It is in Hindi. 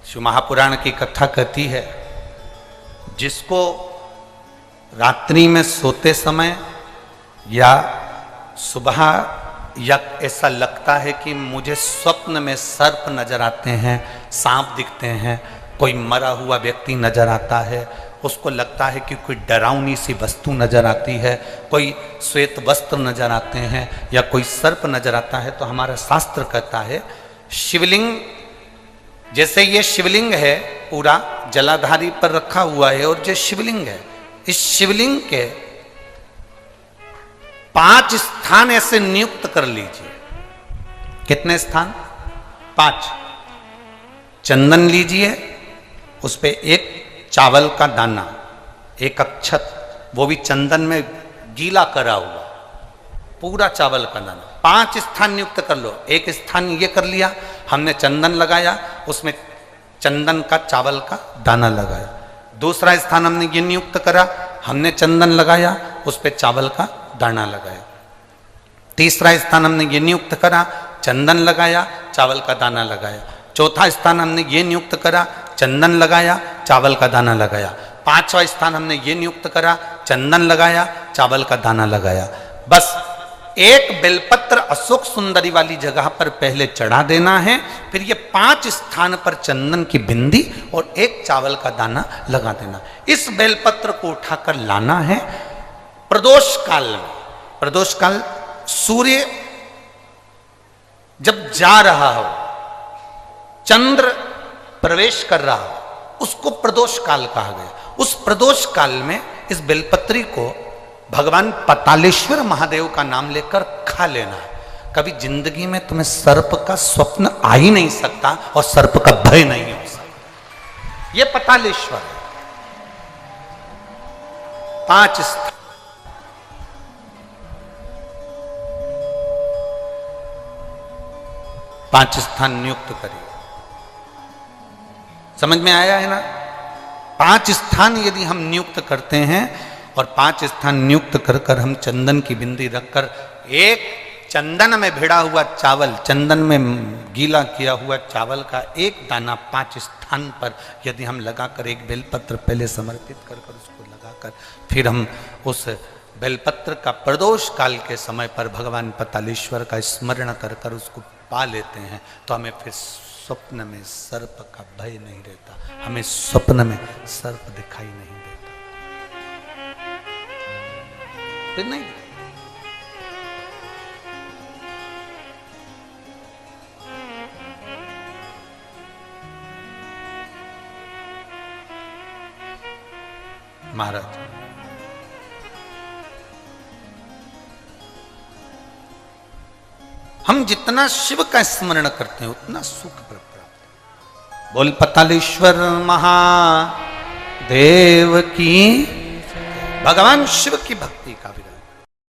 शिव महापुराण की कथा कहती है, जिसको रात्रि में सोते समय या सुबह या ऐसा लगता है कि मुझे स्वप्न में सर्प नजर आते हैं, सांप दिखते हैं, कोई मरा हुआ व्यक्ति नजर आता है, उसको लगता है कि कोई डरावनी सी वस्तु नजर आती है, कोई श्वेत वस्त्र नजर आते हैं या कोई सर्प नजर आता है, तो हमारा शास्त्र कहता है शिवलिंग, जैसे ये शिवलिंग है पूरा जलाधारी पर रखा हुआ है, और जो शिवलिंग है, इस शिवलिंग के 5 स्थान ऐसे नियुक्त कर लीजिए। कितने स्थान? 5। चंदन लीजिए, उस पे एक चावल का दाना, एक अक्षत, वो भी चंदन में गीला करा हुआ, पूरा चावल का दाना। 5 स्थान नियुक्त कर लो। एक स्थान ये कर लिया, हमने चंदन लगाया, उसमें चंदन का चावल का दाना लगाया। दूसरा स्थान हमने ये नियुक्त करा, हमने चंदन लगाया, उस पर चावल का दाना लगाया। तीसरा स्थान हमने ये नियुक्त करा, चंदन लगाया, चावल का दाना लगाया। चौथा स्थान हमने ये नियुक्त करा, चंदन लगाया, चावल का दाना लगाया। 5वां स्थान हमने ये नियुक्त करा, चंदन लगाया, चावल का दाना लगाया। बस एक बेलपत्र अशोक सुंदरी वाली जगह पर पहले चढ़ा देना है, फिर ये 5 स्थान पर चंदन की बिंदी और एक चावल का दाना लगा देना। इस बेलपत्र को उठाकर लाना है प्रदोष काल में। प्रदोष काल सूर्य जब जा रहा हो, चंद्र प्रवेश कर रहा हो, उसको प्रदोष काल कहा गया। उस प्रदोष काल में इस बेलपत्री को भगवान पतालेश्वर महादेव का नाम लेकर खा लेना है। कभी जिंदगी में तुम्हें सर्प का स्वप्न आ ही नहीं सकता और सर्प का भय नहीं हो सकता। यह पतालेश्वर है। 5 स्थान। पांच स्थान नियुक्त करिए। समझ में आया है ना? 5 स्थान यदि हम नियुक्त करते हैं और 5 स्थान नियुक्त कर कर हम चंदन की बिंदी रखकर एक चंदन में भिड़ा हुआ चावल, चंदन में गीला किया हुआ चावल का एक दाना 5 स्थान पर यदि हम लगाकर एक बेलपत्र पहले समर्पित कर कर उसको लगाकर फिर हम उस बेलपत्र का प्रदोष काल के समय पर भगवान पतालेश्वर का स्मरण कर कर उसको पा लेते हैं, तो हमें फिर स्वप्न में सर्प का भय नहीं रहता, हमें स्वप्न में सर्प दिखाई नहीं देता। फिर नहीं। महाराज हम जितना शिव का स्मरण करते हैं उतना सुख प्राप्त है। बोल पतालेश्वर महादेव की। भगवान शिव की भक्ति का भी